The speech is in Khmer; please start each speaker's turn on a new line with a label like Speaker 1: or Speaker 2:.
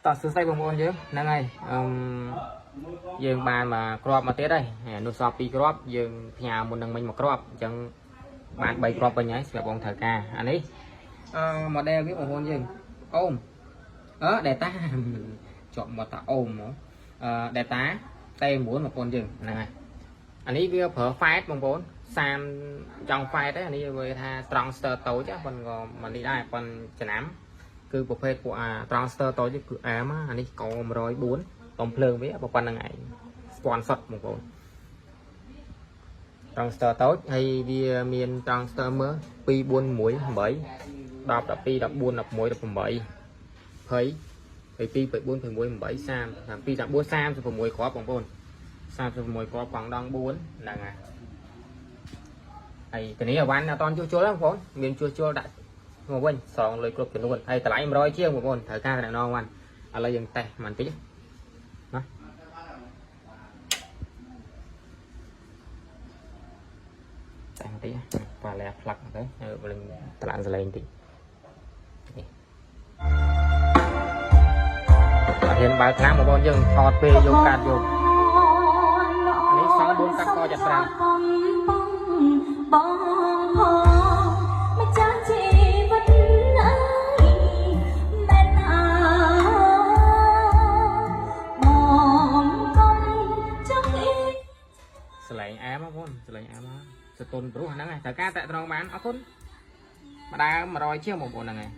Speaker 1: តសួស្តីបងប្អូនយើងហ្នឹងហើយយើងបានមកក្របមកទៀតហើយនោះសល់2គ្រាប់យើងផ្ញើមុននឹងមិញមកគ្រាប់អញ្ចឹងបាន3គ្រាប់វិញហើយសម្រាប់បងត្រូវការអានេះmodel វាបងប្អូនយើងអូមdata ជាប់មកតាអូមហ្មងdata T9 បងប្អូនយើងហ្នឹងហើយអានេះវាប្រើ fight បងប្អូន30ចង់ fight ទេអានេះវាថា strongster តូចប៉ុន្តែក៏មិននេះដែរប៉ុន្តែចំណាំគឺប្រភេទពួកTrongster តូចគឺអាមអានេះក104តំភ្លើងវាប៉ុណ្្នឹងឯងស្ពាន់សុតបងប្អូន Trongster តូចហើយវាមាន Trongster មើល2 4 1 8 10 12 14 15 16 20 22 24 26 30 2 14 36គ្រាប់បងប្អូន36គ្រាប់កង់ដង4ហ្នឹងហើយតានេះអវ៉ាន់អត់តជួសជុលបងប្អូនមានជួសជុលដាក់មកវិញសងលុយគ្រប់ចំនួនហើយតម្លៃ100ជាងបងប្អូនត្រូវការតំណងវ៉ាន់ឥឡូវយើងតេស្តបន្តិចណាតែបន្តិចប៉ាឡែផ្លាក់ទៅលេងតម្លាក់សលេងបន្តិចនេះអត់ហ៊ានបើកខ្លាំងបងប្អូនយើងថតពេលយកកាត់យកនេះសង4កាត់កចាត់ប្រាំសលេងអែមបងប្អូនសលេងអែមសតុនព្រោះហ្នឹងហើយត្រូវការតាក់ត្រង់បានអរគុណម្ដង100ជាងបងប្អូនហ្នឹងហើយ